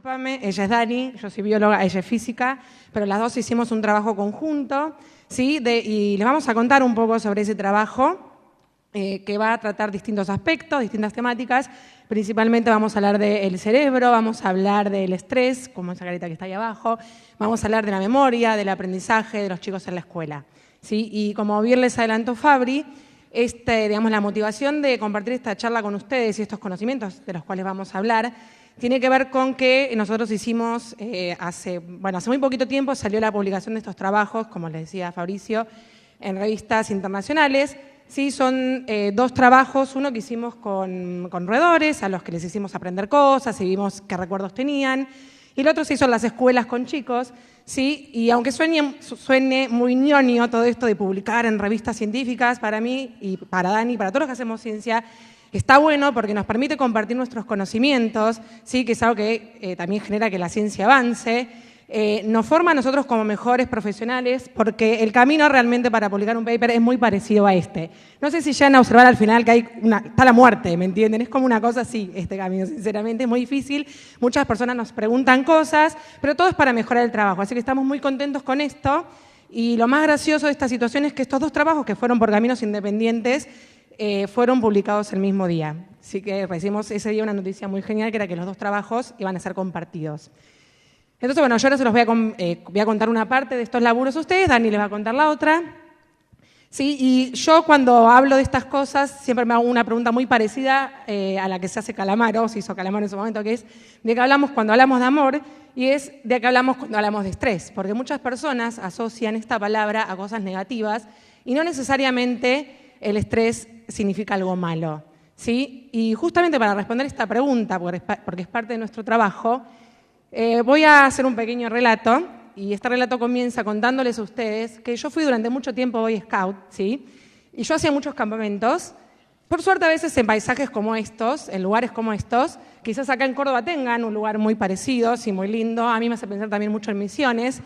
discúlpame, ella es Dani, yo soy bióloga, ella es física, pero las dos hicimos un trabajo conjunto, ¿sí? Y les vamos a contar un poco sobre ese trabajo que va a tratar distintos aspectos, distintas temáticas. Principalmente vamos a hablar del cerebro, vamos a hablar del estrés, como esa carita que está ahí abajo, vamos a hablar de la memoria, del aprendizaje de los chicos en la escuela, ¿sí? Y como bien les adelantó Fabri, digamos, la motivación de compartir esta charla con ustedes y estos conocimientos de los cuales vamos a hablar tiene que ver con que nosotros hicimos, hace muy poquito tiempo salió la publicación de estos trabajos, como les decía Fabricio, en revistas internacionales. Sí, son dos trabajos, uno que hicimos con roedores, a los que les hicimos aprender cosas y vimos qué recuerdos tenían, y el otro se hizo en las escuelas con chicos, ¿sí? Y aunque suene muy ñoño todo esto de publicar en revistas científicas, para mí y para Dani, para todos los que hacemos ciencia, está bueno porque nos permite compartir nuestros conocimientos, ¿sí? Que es algo que también genera que la ciencia avance. Nos forma a nosotros como mejores profesionales porque el camino realmente para publicar un paper es muy parecido a este. No sé si llegan a observar al final que está la muerte, ¿me entienden? Es como una cosa así, este camino, sinceramente, es muy difícil. Muchas personas nos preguntan cosas, pero todo es para mejorar el trabajo. Así que estamos muy contentos con esto. Y lo más gracioso de esta situación es que estos dos trabajos, que fueron por caminos independientes, fueron publicados el mismo día. Así que recibimos ese día una noticia muy genial, que era que los dos trabajos iban a ser compartidos. Entonces, bueno, yo ahora se los voy a contar una parte de estos laburos a ustedes, Dani les va a contar la otra. Sí, y yo cuando hablo de estas cosas siempre me hago una pregunta muy parecida a la que se hace Calamaro, se hizo Calamaro en su momento, que es de qué hablamos cuando hablamos de amor y es de qué hablamos cuando hablamos de estrés, porque muchas personas asocian esta palabra a cosas negativas y no necesariamente el estrés significa algo malo, ¿sí? Y justamente para responder esta pregunta, porque es parte de nuestro trabajo, voy a hacer un pequeño relato, y este relato comienza contándoles a ustedes que yo fui durante mucho tiempo Boy Scout, ¿sí? Y yo hacía muchos campamentos, por suerte a veces en paisajes como estos, en lugares como estos, quizás acá en Córdoba tengan un lugar muy parecido, sí, muy lindo, a mí me hace pensar también mucho en Misiones,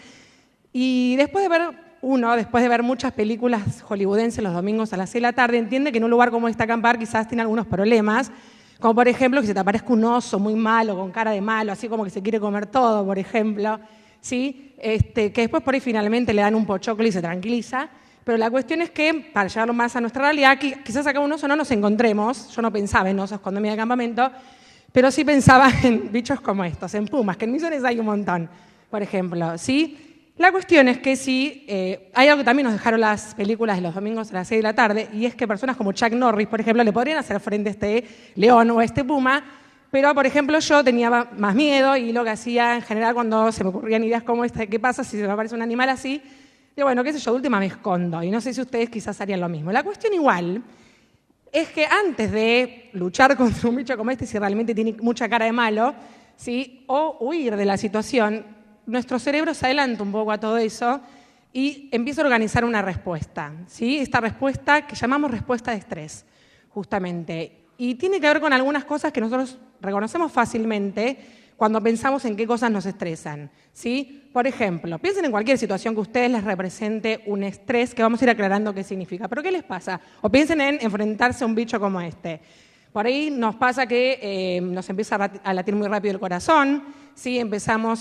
y después de ver muchas películas hollywoodenses los domingos a las 6 de la tarde, entiende que en un lugar como este acampar quizás tiene algunos problemas, como por ejemplo que se te aparezca un oso muy malo, con cara de malo, así como que se quiere comer todo, por ejemplo, ¿sí? Que después por ahí finalmente le dan un pochoclo y se tranquiliza. Pero la cuestión es que, para llevarlo más a nuestra realidad, quizás acá un oso no nos encontremos. Yo no pensaba en osos cuando me iba de campamento, pero sí pensaba en bichos como estos, en pumas, que en Misiones hay un montón, por ejemplo, ¿sí? La cuestión es que sí, hay algo que también nos dejaron las películas de los domingos a las 6 de la tarde, y es que personas como Chuck Norris, por ejemplo, le podrían hacer frente a este león o a este puma, pero, por ejemplo, yo tenía más miedo y lo que hacía en general cuando se me ocurrían ideas como esta, ¿qué pasa si se me aparece un animal así? Digo, bueno, qué sé yo, de última me escondo, y no sé si ustedes quizás harían lo mismo. La cuestión igual es que antes de luchar contra un bicho como este, si realmente tiene mucha cara de malo, ¿sí? O huir de la situación, nuestro cerebro se adelanta un poco a todo eso y empieza a organizar una respuesta, ¿sí? Esta respuesta que llamamos respuesta de estrés, justamente. Y tiene que ver con algunas cosas que nosotros reconocemos fácilmente cuando pensamos en qué cosas nos estresan, ¿sí? Por ejemplo, piensen en cualquier situación que a ustedes les represente un estrés, que vamos a ir aclarando qué significa. ¿Pero qué les pasa? O piensen en enfrentarse a un bicho como este. Por ahí nos pasa que nos empieza a latir muy rápido el corazón, ¿sí?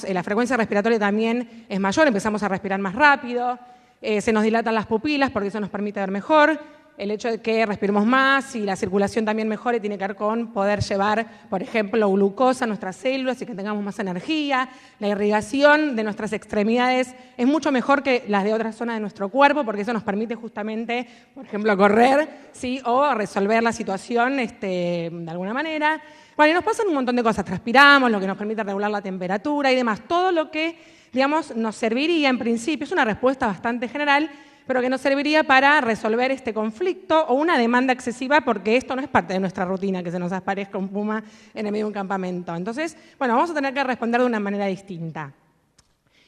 La frecuencia respiratoria también es mayor, empezamos a respirar más rápido, se nos dilatan las pupilas porque eso nos permite ver mejor. El hecho de que respiremos más y la circulación también mejore tiene que ver con poder llevar, por ejemplo, glucosa a nuestras células y que tengamos más energía. La irrigación de nuestras extremidades es mucho mejor que las de otras zonas de nuestro cuerpo porque eso nos permite justamente, por ejemplo, correr, ¿sí? O resolver la situación de alguna manera. Bueno, y nos pasan un montón de cosas. Transpiramos, lo que nos permite regular la temperatura y demás. Todo lo que, digamos, nos serviría en principio, es una respuesta bastante general, pero que nos serviría para resolver este conflicto o una demanda excesiva, porque esto no es parte de nuestra rutina, que se nos aparezca un puma en el medio de un campamento. Entonces, bueno, vamos a tener que responder de una manera distinta.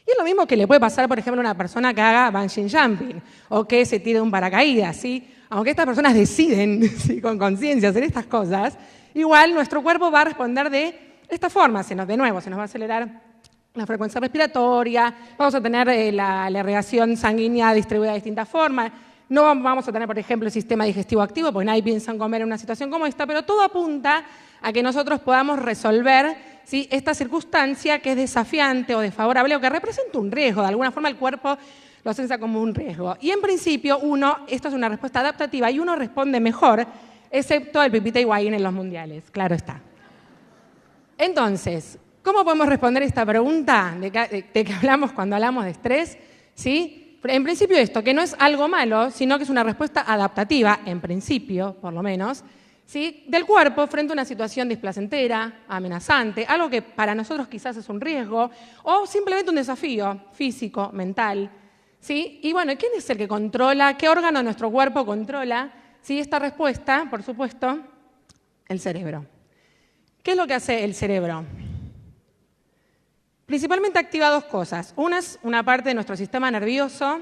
Y es lo mismo que le puede pasar, por ejemplo, a una persona que haga bungee jumping o que se tire de un paracaídas, ¿sí? Aunque estas personas deciden, ¿sí?, con conciencia hacer estas cosas, igual nuestro cuerpo va a responder de esta forma, se nos va a acelerar la frecuencia respiratoria, vamos a tener la irrigación sanguínea distribuida de distintas formas, no vamos a tener, por ejemplo, el sistema digestivo activo, porque nadie piensa en comer en una situación como esta, pero todo apunta a que nosotros podamos resolver ¿sí? Esta circunstancia que es desafiante o desfavorable o que representa un riesgo. De alguna forma el cuerpo lo sensa como un riesgo. Y en principio esto es una respuesta adaptativa y uno responde mejor, excepto el Pipita Higuaín en los mundiales, claro está. Entonces, ¿cómo podemos responder esta pregunta de que hablamos cuando hablamos de estrés? ¿Sí? En principio esto, que no es algo malo, sino que es una respuesta adaptativa, en principio, por lo menos, ¿sí? Del cuerpo frente a una situación displacentera, amenazante, algo que para nosotros quizás es un riesgo, o simplemente un desafío físico, mental, ¿sí? Y bueno, ¿quién es el que controla? ¿Qué órgano de nuestro cuerpo controla? ¿Sí? Esta respuesta, por supuesto, el cerebro. ¿Qué es lo que hace el cerebro? Principalmente activa dos cosas. Una es una parte de nuestro sistema nervioso,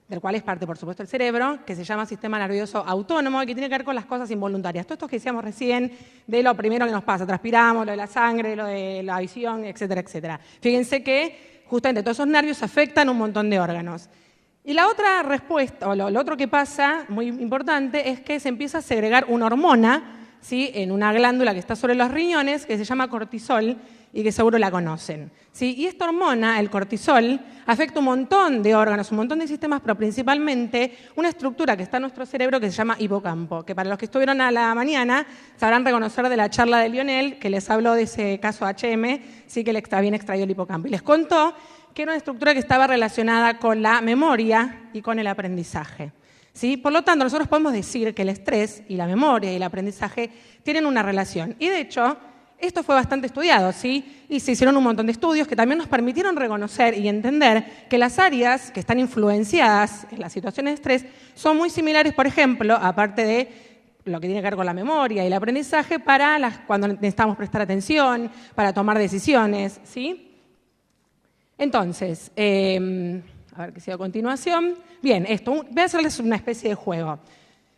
del cual es parte, por supuesto, el cerebro, que se llama sistema nervioso autónomo y que tiene que ver con las cosas involuntarias. Todo esto que decíamos recién de lo primero que nos pasa, transpiramos, lo de la sangre, lo de la visión, etcétera, etcétera. Fíjense que justamente todos esos nervios afectan un montón de órganos. Y la otra respuesta, o lo otro que pasa, muy importante, es que se empieza a segregar una hormona, ¿sí? En una glándula que está sobre los riñones, que se llama cortisol, y que seguro la conocen, ¿sí? Y esta hormona, el cortisol, afecta un montón de órganos, un montón de sistemas, pero principalmente una estructura que está en nuestro cerebro que se llama hipocampo, que para los que estuvieron a la mañana sabrán reconocer de la charla de Lionel, que les habló de ese caso HM, sí que le está bien extraído el hipocampo. Y les contó que era una estructura que estaba relacionada con la memoria y con el aprendizaje. ¿Sí? Por lo tanto, nosotros podemos decir que el estrés y la memoria y el aprendizaje tienen una relación. Y de hecho, esto fue bastante estudiado, ¿sí? Y se hicieron un montón de estudios que también nos permitieron reconocer y entender que las áreas que están influenciadas en las situaciones de estrés son muy similares, por ejemplo, aparte de lo que tiene que ver con la memoria y el aprendizaje, cuando necesitamos prestar atención, para tomar decisiones, ¿sí? Entonces, a ver qué sigue a continuación. Bien, voy a hacerles una especie de juego.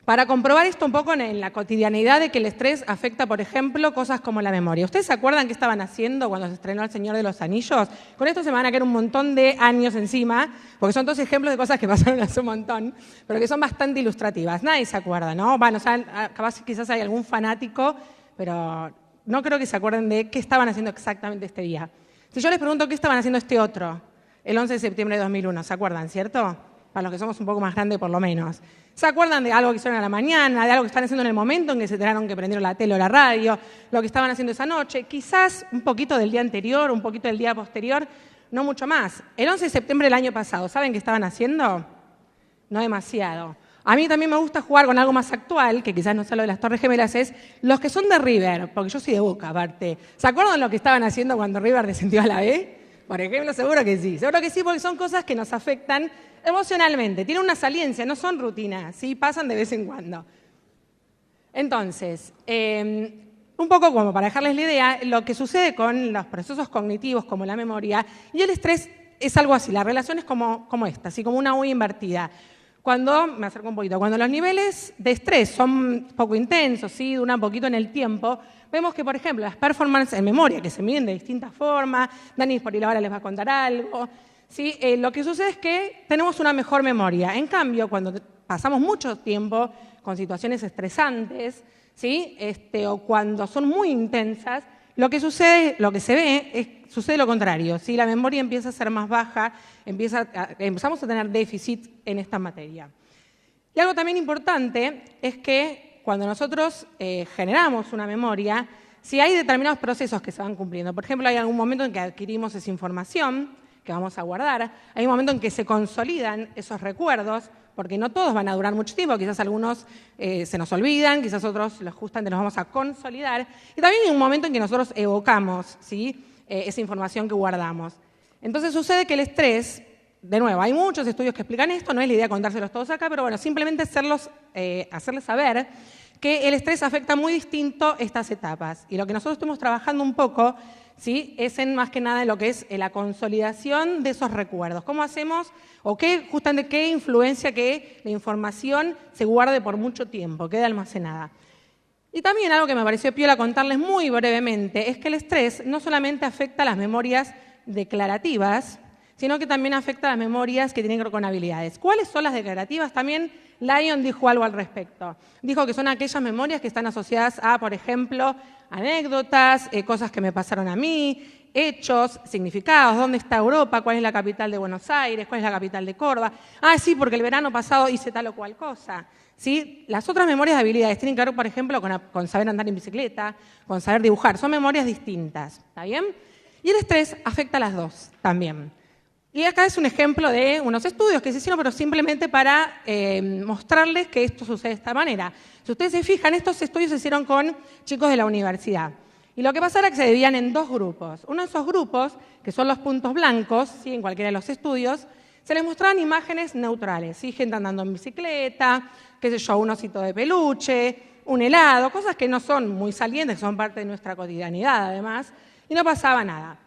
Para comprobar esto un poco en la cotidianidad de que el estrés afecta, por ejemplo, cosas como la memoria. ¿Ustedes se acuerdan qué estaban haciendo cuando se estrenó El Señor de los Anillos? Con esto se me van a caer un montón de años encima, porque son todos ejemplos de cosas que pasaron hace un montón, pero que son bastante ilustrativas. Nadie se acuerda, ¿no? Bueno, quizás hay algún fanático, pero no creo que se acuerden de qué estaban haciendo exactamente este día. Si yo les pregunto qué estaban haciendo este otro, el 11 de septiembre de 2001, ¿se acuerdan, cierto? Para los que somos un poco más grandes, por lo menos. ¿Se acuerdan de algo que hicieron a la mañana, de algo que están haciendo en el momento en que se enteraron que prendieron la tele o la radio, lo que estaban haciendo esa noche? Quizás un poquito del día anterior, un poquito del día posterior, no mucho más. El 11 de septiembre del año pasado, ¿saben qué estaban haciendo? No demasiado. A mí también me gusta jugar con algo más actual, que quizás no sea lo de las Torres Gemelas, es los que son de River, porque yo soy de Boca, aparte. ¿Se acuerdan lo que estaban haciendo cuando River descendió a la B? Por ejemplo, seguro que sí, porque son cosas que nos afectan emocionalmente, tienen una saliencia, no son rutinas, ¿sí? Pasan de vez en cuando. Entonces, un poco como para dejarles la idea, lo que sucede con los procesos cognitivos como la memoria y el estrés es algo así, la relación es como esta, así como una U invertida. Me acerco un poquito, cuando los niveles de estrés son poco intensos, ¿sí? Duran un poquito en el tiempo, vemos que, por ejemplo, las performances en memoria, que se miden de distintas formas, Dani por ahora les va a contar algo, ¿sí? Lo que sucede es que tenemos una mejor memoria. En cambio, cuando pasamos mucho tiempo con situaciones estresantes, ¿sí? O cuando son muy intensas, lo que se ve sucede lo contrario, ¿sí? La memoria empieza a ser más baja, empezamos a tener déficit en esta materia. Y algo también importante es que cuando nosotros generamos una memoria, si hay determinados procesos que se van cumpliendo, por ejemplo, hay algún momento en que adquirimos esa información que vamos a guardar, hay un momento en que se consolidan esos recuerdos, porque no todos van a durar mucho tiempo, quizás algunos se nos olvidan, quizás otros justamente los vamos a consolidar, y también hay un momento en que nosotros evocamos, ¿sí? Esa información que guardamos. Entonces sucede que el estrés, de nuevo, hay muchos estudios que explican esto, no es la idea contárselos todos acá, pero bueno, simplemente hacerles saber que el estrés afecta muy distinto estas etapas. Y lo que nosotros estamos trabajando un poco, ¿sí? Es más que nada en lo que es la consolidación de esos recuerdos. ¿Cómo hacemos o justamente qué influencia que la información se guarde por mucho tiempo, quede almacenada? Y también algo que me pareció piola contarles muy brevemente es que el estrés no solamente afecta las memorias declarativas, sino que también afecta a las memorias que tienen que ver con habilidades. ¿Cuáles son las declarativas? También Lyon dijo algo al respecto. Dijo que son aquellas memorias que están asociadas a, por ejemplo, anécdotas, cosas que me pasaron a mí, hechos, significados, dónde está Europa, cuál es la capital de Buenos Aires, cuál es la capital de Córdoba. Ah, sí, porque el verano pasado hice tal o cual cosa. ¿Sí? Las otras memorias de habilidades tienen que ver, por ejemplo, con saber andar en bicicleta, con saber dibujar. Son memorias distintas. ¿Está bien? Y el estrés afecta a las dos también. Y acá es un ejemplo de unos estudios que se hicieron, pero simplemente para mostrarles que esto sucede de esta manera. Si ustedes se fijan, estos estudios se hicieron con chicos de la universidad. Y lo que pasa era que se dividían en dos grupos. Uno de esos grupos, que son los puntos blancos, ¿sí? En cualquiera de los estudios, se les mostraban imágenes neutrales, ¿sí? Gente andando en bicicleta, qué sé yo, un osito de peluche, un helado, cosas que no son muy salientes, que son parte de nuestra cotidianidad además, y no pasaba nada.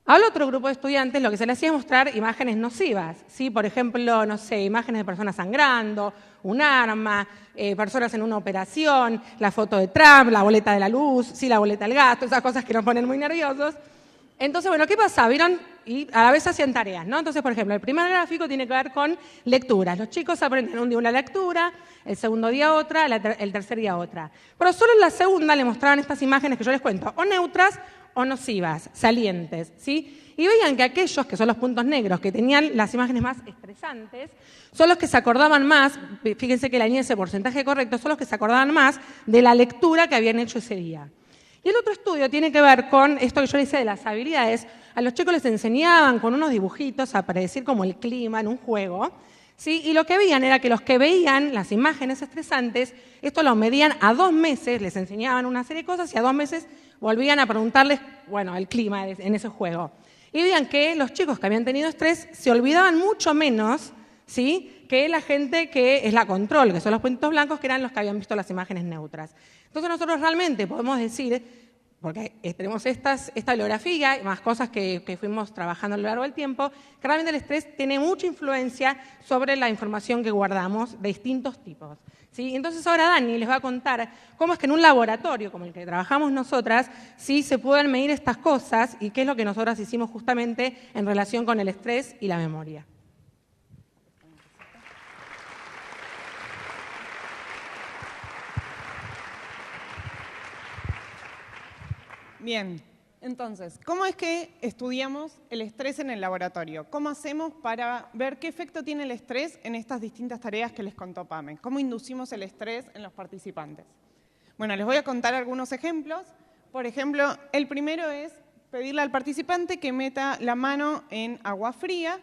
Al otro grupo de estudiantes lo que se les hacía es mostrar imágenes nocivas, ¿sí? Por ejemplo, no sé, imágenes de personas sangrando, un arma, personas en una operación, la foto de Trump, la boleta de la luz, sí, la boleta del gas, todas esas cosas que nos ponen muy nerviosos. Entonces, bueno, ¿qué pasaba? ¿Vieron? Y a la vez hacían tareas, ¿no? Entonces, por ejemplo, el primer gráfico tiene que ver con lecturas. Los chicos aprenden un día una lectura, el segundo día otra, el tercer día otra. Pero solo en la segunda le mostraban estas imágenes que yo les cuento, o neutras o nocivas, salientes, ¿sí? Y veían que aquellos que son los puntos negros, que tenían las imágenes más estresantes, son los que se acordaban más, fíjense que la línea ese porcentaje correcto, son los que se acordaban más de la lectura que habían hecho ese día. Y el otro estudio tiene que ver con esto que yo les decía de las habilidades. A los chicos les enseñaban con unos dibujitos a predecir como el clima en un juego, ¿sí? Y lo que veían era que los que veían las imágenes estresantes, esto lo medían a 2 meses, les enseñaban una serie de cosas y a 2 meses volvían a preguntarles, bueno, el clima en ese juego. Y veían que los chicos que habían tenido estrés se olvidaban mucho menos, ¿sí? Que la gente que es la control, que son los puntos blancos, que eran los que habían visto las imágenes neutras. Entonces nosotros realmente podemos decir, porque tenemos esta bibliografía y más cosas que fuimos trabajando a lo largo del tiempo, que realmente el estrés tiene mucha influencia sobre la información que guardamos de distintos tipos, ¿sí? Entonces ahora Dani les va a contar cómo es que en un laboratorio como el que trabajamos nosotras, sí se pueden medir estas cosas y qué es lo que nosotras hicimos justamente en relación con el estrés y la memoria. Bien, entonces, ¿cómo es que estudiamos el estrés en el laboratorio? ¿Cómo hacemos para ver qué efecto tiene el estrés en estas distintas tareas que les contó Pame? ¿Cómo inducimos el estrés en los participantes? Bueno, les voy a contar algunos ejemplos. Por ejemplo, el primero es pedirle al participante que meta la mano en agua fría,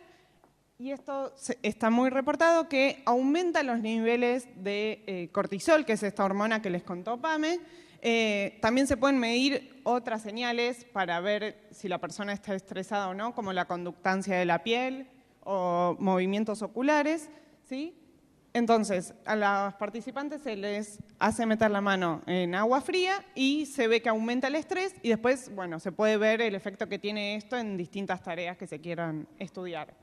y esto está muy reportado que aumenta los niveles de cortisol, que es esta hormona que les contó Pame. También se pueden medir otras señales para ver si la persona está estresada o no, como la conductancia de la piel o movimientos oculares, ¿sí? Entonces, a los participantes se les hace meter la mano en agua fría y se ve que aumenta el estrés y después, bueno, se puede ver el efecto que tiene esto en distintas tareas que se quieran estudiar.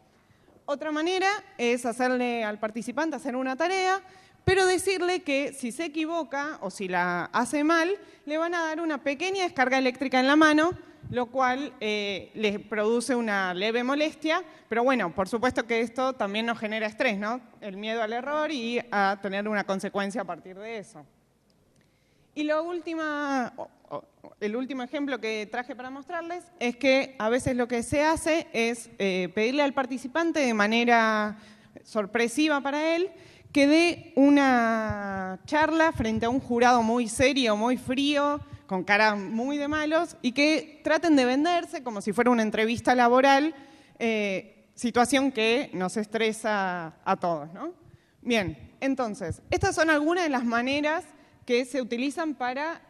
Otra manera es hacerle al participante hacer una tarea, pero decirle que si se equivoca o si la hace mal, le van a dar una pequeña descarga eléctrica en la mano, lo cual les produce una leve molestia, pero bueno, por supuesto que esto también nos genera estrés, ¿no? El miedo al error y a tener una consecuencia a partir de eso. Y el último ejemplo que traje para mostrarles es que a veces lo que se hace es pedirle al participante de manera sorpresiva para él que dé una charla frente a un jurado muy serio, muy frío, con cara muy de malos, y que traten de venderse como si fuera una entrevista laboral, situación que nos estresa a todos, ¿no? Bien, entonces, estas son algunas de las maneras que se utilizan para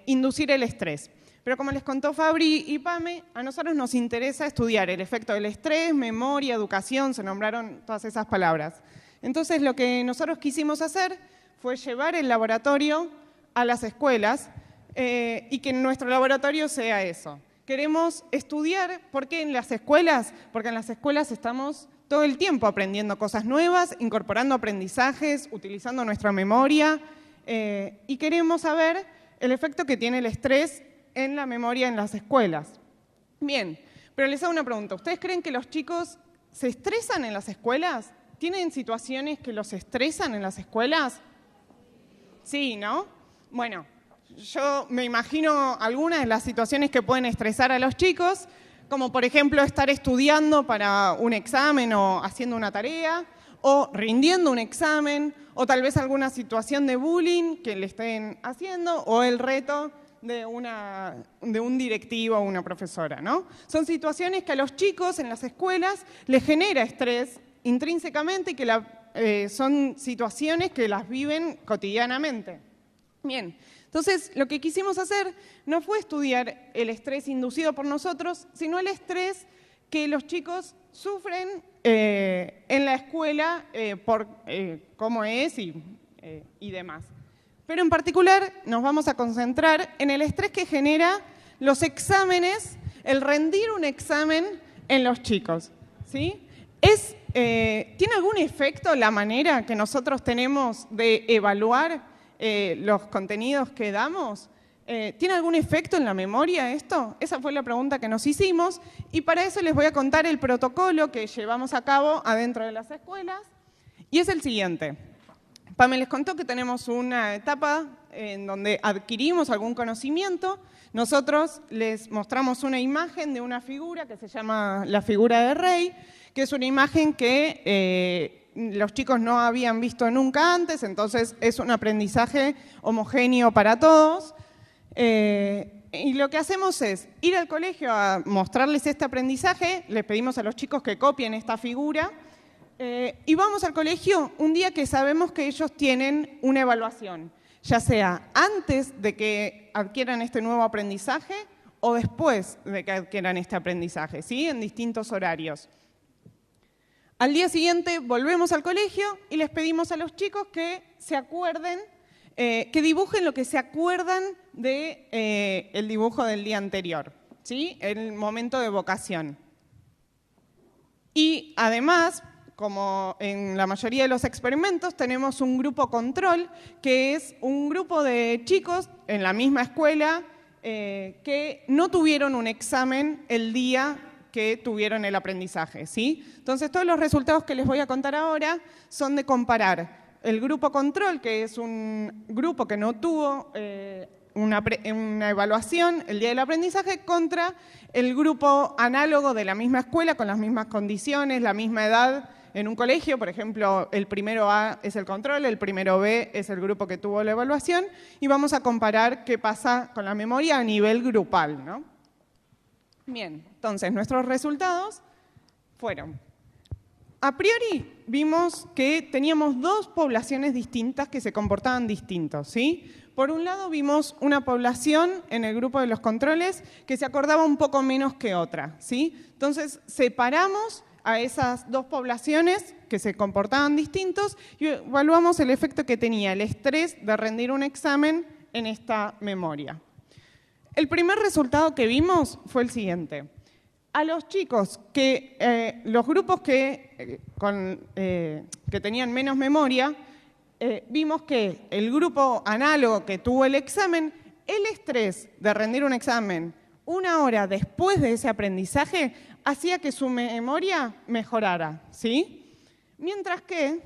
inducir el estrés. Pero como les contó Fabri y Pame, a nosotros nos interesa estudiar el efecto del estrés, memoria, educación, se nombraron todas esas palabras. Entonces, lo que nosotros quisimos hacer fue llevar el laboratorio a las escuelas y que nuestro laboratorio sea eso. Queremos estudiar, ¿por qué en las escuelas? Porque en las escuelas estamos todo el tiempo aprendiendo cosas nuevas, incorporando aprendizajes, utilizando nuestra memoria y queremos saber el efecto que tiene el estrés en la memoria en las escuelas. Bien, Pero les hago una pregunta. ¿Ustedes creen que los chicos se estresan en las escuelas? ¿Tienen situaciones que los estresan en las escuelas? Sí, ¿no? Bueno, yo me imagino algunas de las situaciones que pueden estresar a los chicos, como por ejemplo estar estudiando para un examen o haciendo una tarea, o rindiendo un examen, o tal vez alguna situación de bullying que le estén haciendo, o el reto de un directivo o una profesora, ¿no? Son situaciones que a los chicos en las escuelas les genera estrés intrínsecamente y que son situaciones que las viven cotidianamente. Bien, entonces lo que quisimos hacer no fue estudiar el estrés inducido por nosotros, sino el estrés que los chicos sufren en la escuela por cómo es y demás. Pero en particular nos vamos a concentrar en el estrés que genera los exámenes, el rendir un examen en los chicos, ¿sí? ¿Tiene algún efecto la manera que nosotros tenemos de evaluar los contenidos que damos? ¿Tiene algún efecto en la memoria esto? Esa fue la pregunta que nos hicimos y para eso les voy a contar el protocolo que llevamos a cabo adentro de las escuelas y es el siguiente. Pame les contó que tenemos una etapa en donde adquirimos algún conocimiento. Nosotros les mostramos una imagen de una figura que se llama la figura de Rey, que es una imagen que los chicos no habían visto nunca antes, entonces es un aprendizaje homogéneo para todos. Y lo que hacemos es ir al colegio a mostrarles este aprendizaje, les pedimos a los chicos que copien esta figura y vamos al colegio un día que sabemos que ellos tienen una evaluación, ya sea antes de que adquieran este nuevo aprendizaje o después de que adquieran este aprendizaje, ¿sí? En distintos horarios. Al día siguiente volvemos al colegio y les pedimos a los chicos que se acuerden, que dibujen lo que se acuerdan del dibujo del día anterior, ¿sí? El momento de evocación. Y además, como en la mayoría de los experimentos, tenemos un grupo control, que es un grupo de chicos en la misma escuela que no tuvieron un examen el día que tuvieron el aprendizaje, ¿sí? Entonces, todos los resultados que les voy a contar ahora son de comparar el grupo control, que es un grupo que no tuvo una evaluación el día del aprendizaje, contra el grupo análogo de la misma escuela, con las mismas condiciones, la misma edad en un colegio. Por ejemplo, el primero A es el control, el primero B es el grupo que tuvo la evaluación, y vamos a comparar qué pasa con la memoria a nivel grupal, ¿no? Bien, entonces nuestros resultados fueron: a priori vimos que teníamos dos poblaciones distintas que se comportaban distintos, ¿sí? Por un lado vimos una población en el grupo de los controles que se acordaba un poco menos que otra, ¿sí? Entonces separamos a esas dos poblaciones que se comportaban distintos y evaluamos el efecto que tenía el estrés de rendir un examen en esta memoria. El primer resultado que vimos fue el siguiente. A los chicos, los grupos que tenían menos memoria, vimos que el grupo análogo que tuvo el examen, el estrés de rendir un examen una hora después de ese aprendizaje hacía que su memoria mejorara, ¿sí? Mientras que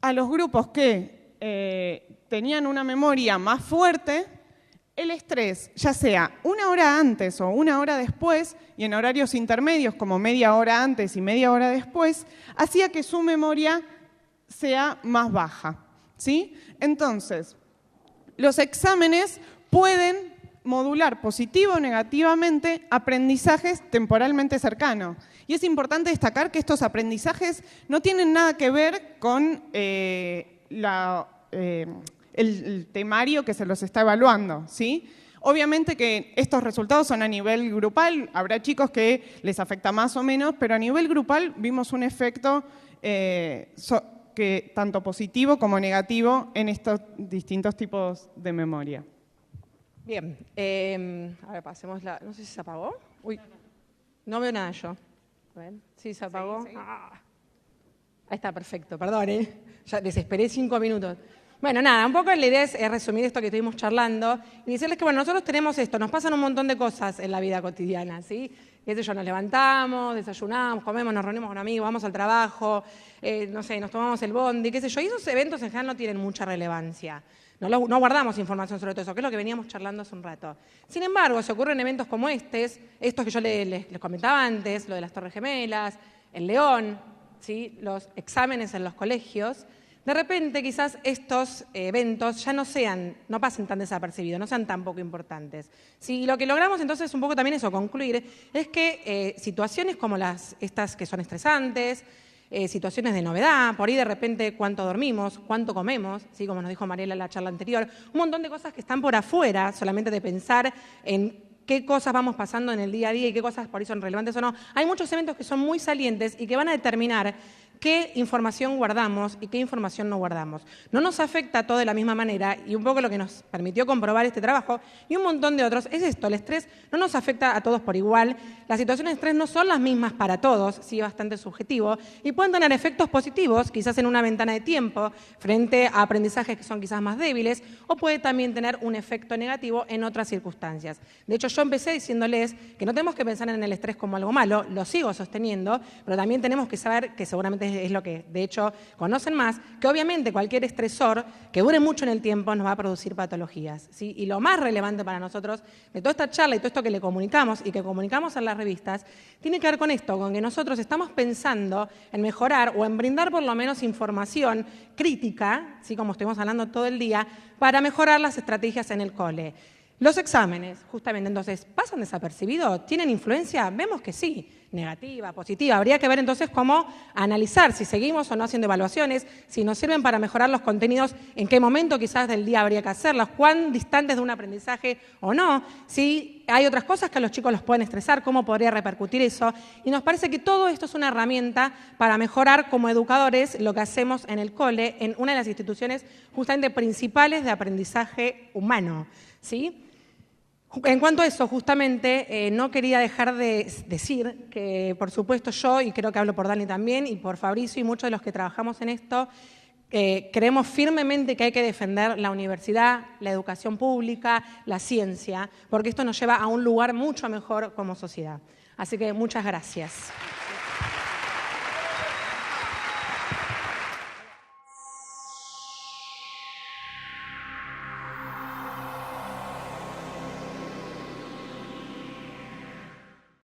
a los grupos que tenían una memoria más fuerte, el estrés, ya sea una hora antes o una hora después, y en horarios intermedios como media hora antes y media hora después, hacía que su memoria sea más baja, ¿sí? Entonces, los exámenes pueden modular positivo o negativamente aprendizajes temporalmente cercanos. Y es importante destacar que estos aprendizajes no tienen nada que ver con el temario que se los está evaluando, ¿sí? Obviamente que estos resultados son a nivel grupal, habrá chicos que les afecta más o menos, pero a nivel grupal vimos un efecto que tanto positivo como negativo en estos distintos tipos de memoria. Bien, a ver, pasemos la... No sé si se apagó. Uy, no veo nada yo. A ver, sí, se apagó. Sí, sí. Ah. Ahí está, perfecto, perdón, ya desesperé 5 minutos. Bueno, nada, un poco la idea es resumir esto que estuvimos charlando y decirles que, bueno, nosotros tenemos esto, nos pasan un montón de cosas en la vida cotidiana, ¿sí? qué sé yo, nos levantamos, desayunamos, comemos, nos reunimos con amigos, vamos al trabajo, no sé, nos tomamos el bondi, qué sé yo. Y esos eventos en general no tienen mucha relevancia. No guardamos información sobre todo eso, que es lo que veníamos charlando hace un rato. Sin embargo, se ocurren eventos como estos que yo les comentaba antes, lo de las Torres Gemelas, el León, ¿sí? Los exámenes en los colegios. De repente, quizás estos eventos ya no pasen tan desapercibidos, no sean tan poco importantes. ¿Sí? Y lo que logramos entonces un poco también eso, concluir, es que situaciones como estas que son estresantes, situaciones de novedad, por ahí de repente cuánto dormimos, cuánto comemos, ¿sí? Como nos dijo Mariela en la charla anterior, un montón de cosas que están por afuera, solamente de pensar en qué cosas vamos pasando en el día a día y qué cosas por ahí son relevantes o no. Hay muchos eventos que son muy salientes y que van a determinar qué información guardamos y qué información no guardamos. No nos afecta todo de la misma manera y un poco lo que nos permitió comprobar este trabajo y un montón de otros es esto, el estrés no nos afecta a todos por igual, las situaciones de estrés no son las mismas para todos, sí, bastante subjetivo, y pueden tener efectos positivos, quizás en una ventana de tiempo, frente a aprendizajes que son quizás más débiles, o puede también tener un efecto negativo en otras circunstancias. De hecho, yo empecé diciéndoles que no tenemos que pensar en el estrés como algo malo, lo sigo sosteniendo, pero también tenemos que saber que seguramente es lo que de hecho conocen más, que obviamente cualquier estresor que dure mucho en el tiempo nos va a producir patologías, ¿sí? Y lo más relevante para nosotros de toda esta charla y todo esto que le comunicamos y que comunicamos en las revistas, tiene que ver con esto, con que nosotros estamos pensando en mejorar o en brindar por lo menos información crítica, ¿sí? Como estuvimos hablando todo el día, para mejorar las estrategias en el cole. Los exámenes, justamente, entonces, ¿pasan desapercibidos? ¿Tienen influencia? Vemos que sí, negativa, positiva. Habría que ver entonces cómo analizar si seguimos o no haciendo evaluaciones, si nos sirven para mejorar los contenidos, en qué momento quizás del día habría que hacerlos, cuán distantes de un aprendizaje o no, si hay otras cosas que a los chicos los pueden estresar, cómo podría repercutir eso. Y nos parece que todo esto es una herramienta para mejorar como educadores lo que hacemos en el cole, en una de las instituciones justamente principales de aprendizaje humano, ¿sí? En cuanto a eso, justamente, no quería dejar de decir que, por supuesto, yo, y creo que hablo por Dani también, y por Fabricio y muchos de los que trabajamos en esto, creemos firmemente que hay que defender la universidad, la educación pública, la ciencia, porque esto nos lleva a un lugar mucho mejor como sociedad. Así que muchas gracias.